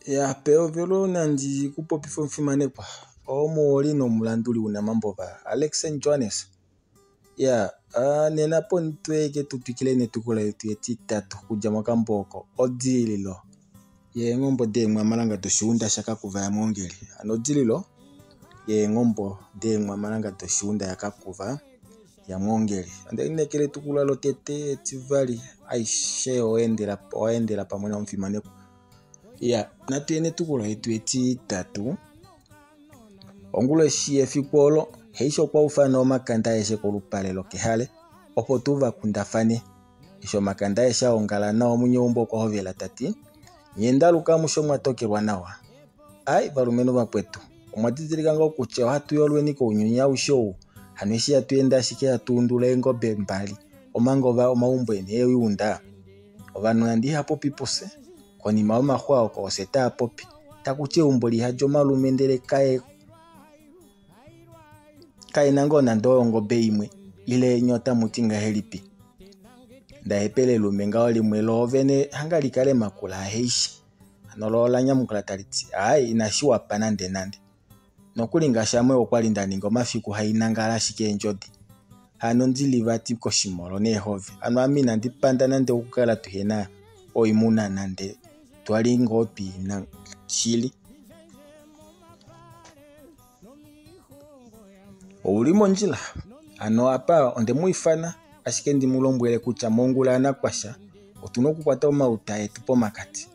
Ya peo velo nandi kupopi fomfimane kwa omo oli no mulanduli una mambo ba Alexen Johannes. Ya nena pontwe ke tutukile netukula yetu yeti tatu kuja mwakamboko odililo ye ngombo de mwamalanga toshunda shaka kuva ya mwongeli anodililo ye ngombo de mwamalanga toshunda yakakuva ya mwongeli ande nekele tukula lotete tivali aishe oendela pamwe na mfimane kwa. Ya natuene tukula yetu yeti tatu ongulo shie fikolo heisho kwa ufano makanda yeshe kolupalelo kehale opo tuva kundafane isho makanda yesha ongala nao munyombo kwa hovela tati nyenda luka musho mwatokelwa nawa ai valumeno vakwetu omwatizilika ngo kuche hatu yolweni ko unyunya usho haneshi yatuenda shike atundula engobe mbali omangova omaumbo ene wiunda ovanu nandi hapo pipose konima omahwa ko seta popi takuche umboli hajo malumendele kae nango nando ngobe imwe ile nyota mutinga helipi ndahepele lumenga olimwe lovene hangali kale makula heishi anolola nyamukula taliti ai inashiwa panande nande nokulinga shamwe okwalinda ningo mafiku hainangala shike njodi hano ndilivati koshimolo nehove ano amina ndipanda nande ukala tuhena oimuna nande twali ngopi na chili ulimo njila ano apa onde muifana ashike ndi mulombwele kucha mongula anakwasha otuno kukwata omauta yetu pomakati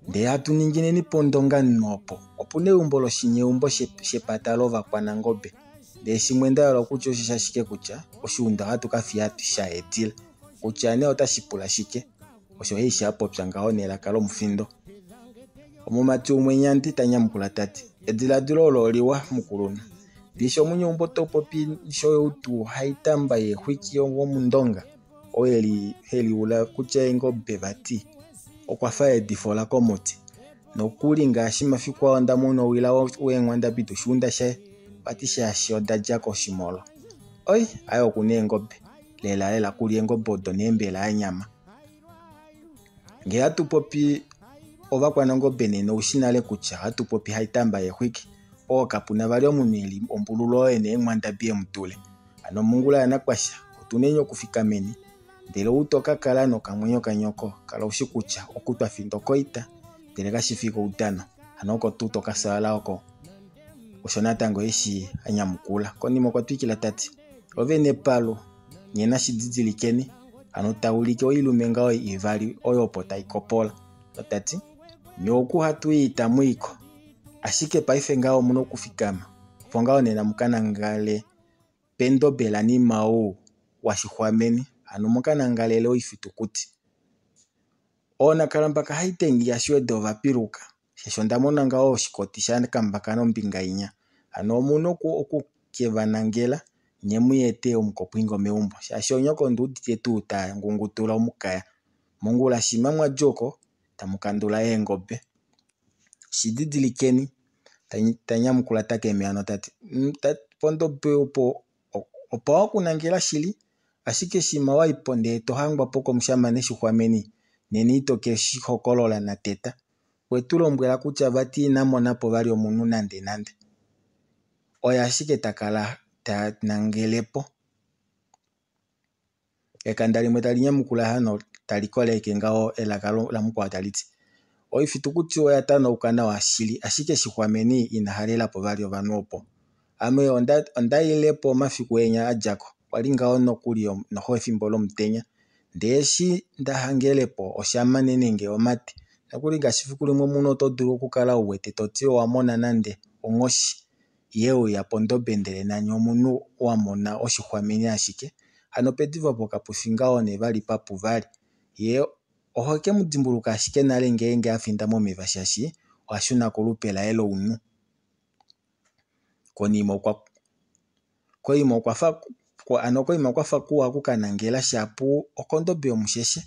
nde hatu ningine ni pondonga nopo opune umbolo shinye umbo shepatalo vakwana ngobe nde shimwenda yalo kucho shishashike kucha oshunda hatu kafiatu sha etile kucha ne otashipula shike osho heisha hapo pshanga nela kalo mfindo omumati umwenyanti tanyamukula tati edila dilolo liwa mukuluna bisho munyombo topopi shoyo utu haitamba ye hwiki yongo mundonga oyeli heli ula kucha engobe vati okwafa edifola komoti nokuli ngashi mafikwa onda muno wila wengwanda bitu shunda she patisha shoda jako shimolo oi ayo kune ngobe lela kuli engobe odo nembela anyama nge hatu popi ovakwa nangobe nene ushinale kucha hatu popi haitamba ye hwiki okapuna vali omuneli ombululo ene engwanda bie mutule ano mungula yanakwasha otunenyo kufika meni ndele utoka kala no kamwenyo kanyoko kala ushikucha okutwa findo koita ndele kashifika utano ano ko tutoka sala oko oshona tango ishi anyamukula konimo kwatwikila tati ovene palo nyena shidzidzilikeni ano taulike oilumenga oi ivali oyopo taikopola tati nyoku hatu itamwiko ashike paife ngao muno kufikama fongao nena mukana ngale pendo belani mao washihwameni ano mukana ngale leo ifitukuti ona kalambaka haitengi yashwedo vapiruka sheshonda mona ngao shikoti shana kambaka no mbinga inya ano muno ku kevanangela nyemuyete omukopwingo meumbo shashonyoko ndudite tuta ngungutula omukaya mongula shimamwa joko tamukandula engobe shididilikeni tanyamukula takemeano tati pondo pe opo wakunangela shili ashike shima waiponde tohangwa poko mshamane shihwameni neni itoke shihokolola na teta wetulombwela kucha vati namona po vali omunu nande oya ashike takala tanangelepo ekanda limwe talinyamukula hano talikoleke ngao elakalo la mukwa taliti oifitukuti oya tano ukana wa shili ashike shihwameni inahalela po vali ovanopo ame onda ilepo mafiku enya ajako walinga ono kuli noho efimbolo mtenya ndeshi ndahangelepo oshamane nenge omati nakuli ngashifikuli muno todulu okukala uwete toti wamona nande ongoshi yeo ya pondobe ndele nanyo munu wamona oshihwameni ashike hano pediva pokapufinga one vali papu vali ye ohoke mudimbuluka ashike nale ngenge afinda momiva shashi washuna kolupela elo unu koima kwafa kuwa kukanangela shapu okondobe omusheshe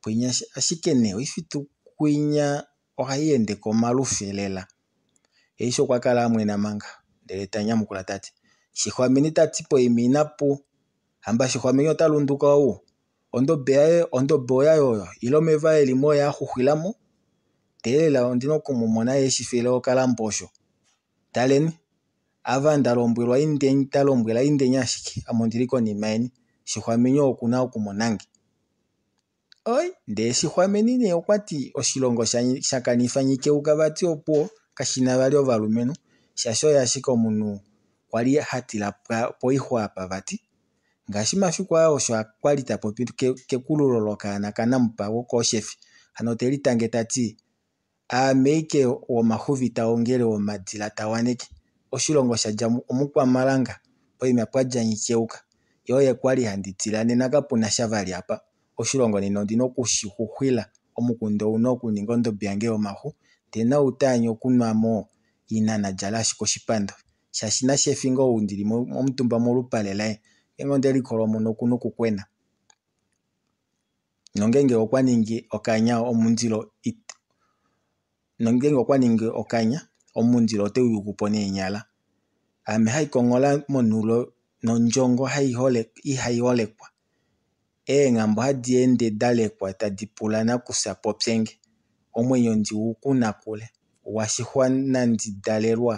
pwinya ashike ne oifitu kwinya ohaiende komalufelela eisho kwakala amwena manga ndele tanyamukula tati shihwameni tati po iminapu hamba shihwameni otalunduka ondobe oya yoyo ilomeva elimo ya huhwilamo telela ndino kumumona yeshifele okalamposho taleni ava ndalombwelwa indeni talombwela indeni ashike amondili konima yeni shihwamenyo okuna okumonange oi ndee shihwameni ne okwati oshilongo shakanifanyikeuka vati opuo kashina vali ovalumenu shasho yashika omunhu kwali hatila poihwapa vati ngaashi mafiku ayo osho kwali tapopi kekululo lokaana kanamupa gokooshefi ano teli tange tati ameike womahuvita ongele womadila tawaneke oshilongo shalya omukwamalanga poima pwadjanyikeuka yo ye kwali handitila nena kapuna shavali apa oshilongo nena ondina okushihuhwila omukunda owuna okuninga ondombe yange yomahu tena utaanyi okunwamo inana jala ashike oshipando shashina shefi ngo undili omutumba molupale laye ngenge ondeli kolomono okuna okukwena nongenge okwaningi okanya omundilo otewu yugupo neenyala ame hayi kongola monulo nondjongo ihayi olekwa eengambo hadi ende dalekwa tadi pula nakusa popyenge omwenyo ndiwu kuna kule washihwa nandi dalelwa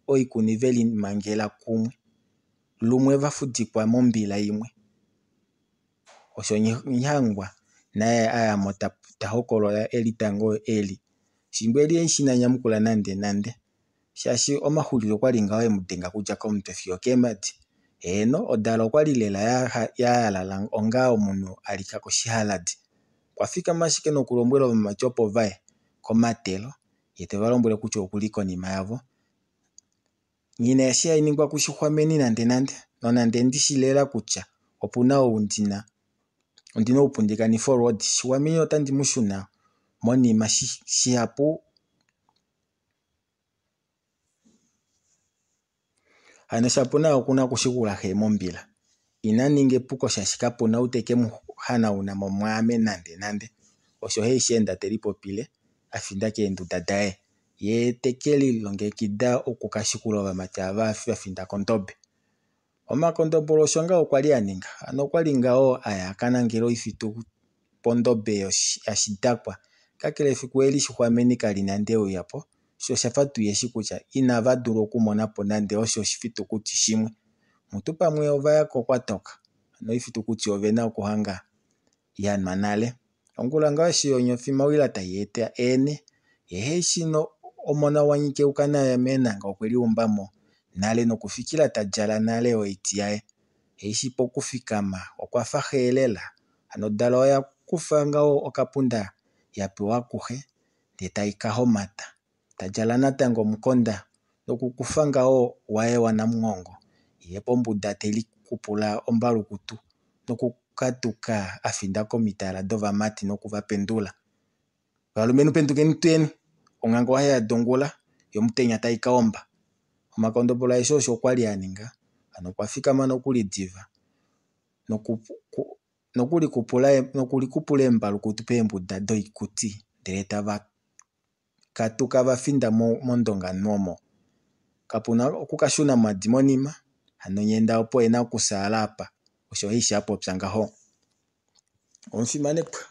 oikuniveli mangela kumwe lumwe vafudikwa mombila yimwe osho nyihangwa naye ayamo tahokolola eli tango eli shimbo eli enshina nyamukula nande shashi omahulilo kwali ngaho emudenga kutya komuntu fiyo kemati eno odala okwali lela yayalala onga omunhu alika koshihaladi kwafika mashike nokulombwela omamati opo vaye komatelo yete valombwele kutya okuli konima yavo nyina eshi yainingwa kushihwameni nande nonande ndishilela kutya opuna ondina upundikani forward shihwameni otandi mushuna monima shihapu ano shapuna okuna kushikula he mombila inaninga epuko shashi kapuna uteke muhanauna momwame nande osho heishi enda teli popile afinda keendunda daye ye tekeli longekidha okukashikula ovamati ava vafinda kondombe omakondombolo osho nga okwali aninga ano okwali ngao aya akanangela oifitu pondombe yashidakwa kakele efiku eli shihwameni kali nande euyapo sho shafa tuyeshi kutya inava dulu okumonapo nande osho oshifitukuti shimwe mutu pamwe ovaya kokwatoka ano oifitukuti ovena okuhanga yanwa nale ongula ngao eshi onyofi mawila tayi eta ene yeheshino omona wanyikeuka naye meenanga okweli umbamo nale nokufikila tadjala nale oiti yaye heishi pokufikama okwafa heelela ano dala oya kufa ngao okapunda yapewa kuhe ndee tayi kahomata tadjala natango omukonda nokukufa ngao waye wanamugongo ye pombunda teli kupula ombalukutu nokukatuka afinda komitala dovamati nokuvapendula valumenhu pendukeni tuyeni ongango ohayi yadongula yomutenya tayi kaomba omakondombolo aeshe osho kwali aninga ano kwafikama nokuli diva nokulikupula embalukutu peembunda doikuti ndele tava katuka vafinda mondonga momo kapuna okukashuna madi monima ano nyenda opo ena okusaala apa osho heishi apopya ngaho omufimanekwa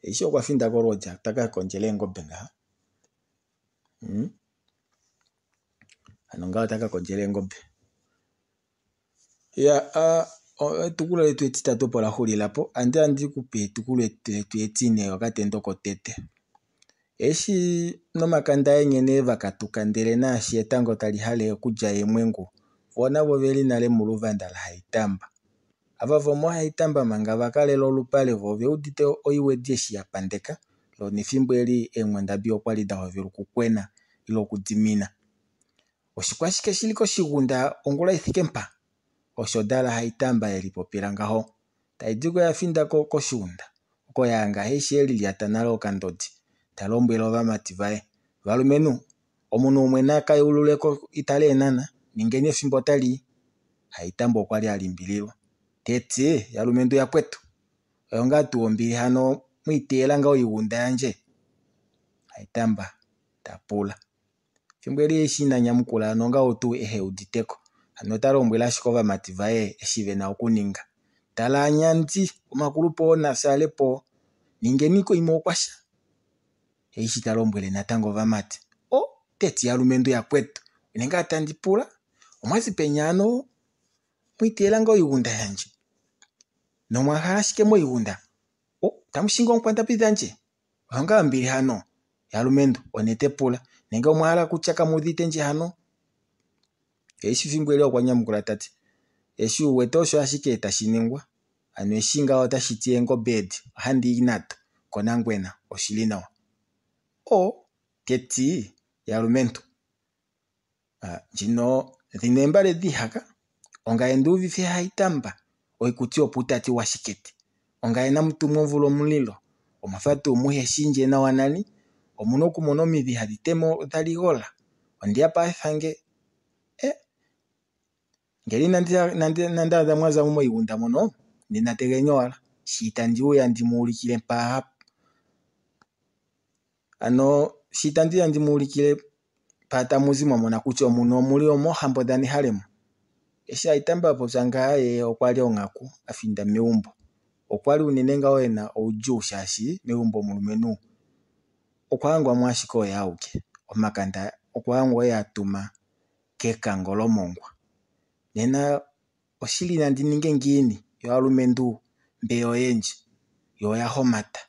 eishi okwafinda kolodja taka kondjela eengombe ngaha ano ngaho taka kondjela eengombe etukulo letu etitatu opo lahulilapo andi kupe etukulo letu etine okatendo kotete eshi nomakanda enyene vakatuka ndele naashi etango tali hale okulya yemwengu vonavo veli nale muluvanda la haitamba avavo mo haitamba manga vakalela olupale vo veudite oiwedi eshi yapandeka lo nethimbo eli eenkwandambi okwali dahovela okukwena ilo okudimina oshikwashike shili koshigunda ongula ithike mpa osho dala haitamba yeli popila ngaho taidiko yafinda koshigunda oko yanga heishi eli lyata nale okandodi talombwela ovamati vaye valumenhu omunhu umwe nakayululeko itale enana ningeni efimbo tali haitamba okwali alimbililwa tete yalumendu yapwetu oyo ngaa tuombili hano mwiiteyela ngao iigunda yandje haitamba tapula thimbo eli eshi nanyamukula ano ngao tu eheuditeko ano talombwela ashike ovamati vaye eshi vena okuninga tala anyandi omakulupo onasalepo ningeniko imo okwasha eishi talombwele natango vamati teti ya lumendu ya kwetu inenga atandipula omwazi penyano mwitela ngo igunda yanje no mwahala shike mo igunda tamushinga onkwanta pidanje hanga ambili hano ya lumendu onete pula nenga omwahala kuchaka mudhite nje hano eishi vimbwele okwanyamukula tati eshi uwete osho ashike tashiningwa ano eshinga otashitie ngo bed handi inato konangwena oshilinawa keti ya lumendu jino dhinembale dhihaka ongaye nduvife haitamba oikuti oputati washiketi ongaye namutumwa mvula omulilo omafatu umuhe shinje na wanani omuno kumono midhi haditemo dhaligola ondia pathange ngeli nanda mwaza mumo igunda mono ninategenyo wala shitandi uya ndimuulikile mpa ano shitandi ya ndimuulikile pata muzimo mona kutya omuno omuli omohambo dhani halemo eshi aitamba popyanga okwali ongaku afinda meumbo okwali unene nga wena ouju shashi meumbo mulumenu okwangwa mwashiko yauke omakanda okwangwa yatuma kekango mongwa nena oshili nandi ninge ngini yo alumendu mbeyo yenji yo ya homata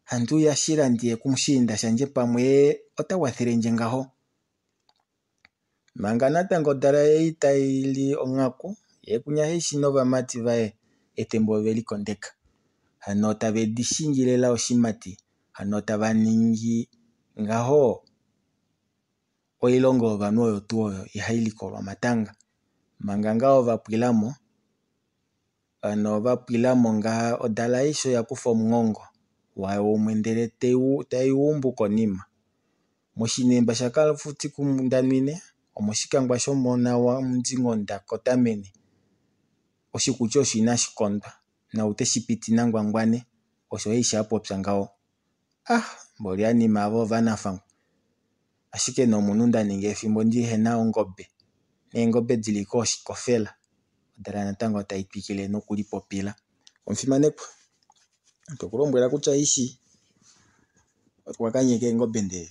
handu ya shila ndiye kumushinda shanje pamwe otagwathele nje ngaho manga natango dala yeitaili ongaku yekunya heishi nova mati vae etembo veli kondeka hano tabedi shingilela oshimati hano tabaningi ngaho oilongo vanu oyo tuoyo ihailikolwa matanga manga ngao vapwilamo ano vapwilamo nga odala isho yakufa omungongo wayo umwendele taiwumbu konima moshinemba shakala futi kumundanwine omoshikangwa shomona wa mundingonda kotamene oshikuti oshina shikondwa na uteshipiti nangwangwane osho eisha popya ngao mboli anima avo vanafangu ashike no mununda ninge ethimbo ndihena ongobe neengobe dhili koshikofela odala natango taitwikile nokuli popila omufimanekwa tokulombwela kutya ishi wakanyeke engobe ndee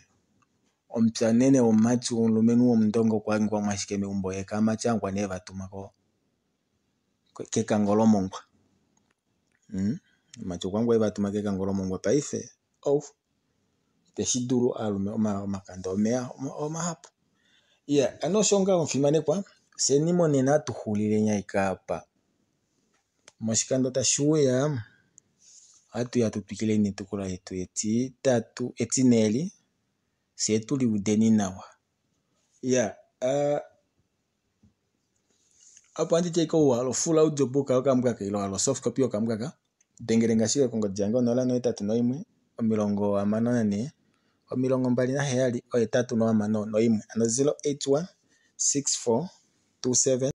omupya nene omumati omulumenhu womundongo kwangwa mwashike meumbo yeka amati angwa nee vatumako kekango lomongwa amati okwangwa evatuma kekango lomongwa paife teshidulu alume omakanda omeya omahapu ano osho ngaa omufimanekwa seni monena atuhulile nyaika apa moshikando tashiuya atuya tutwikile niitukulwa yetu etine se tuli udeni nawa apo andi cheika uwalo full audiobook okambwaka ilo halo soft copy okambwaka dengele ngashike kongodhi yange 081 54 27 ano 081 64 27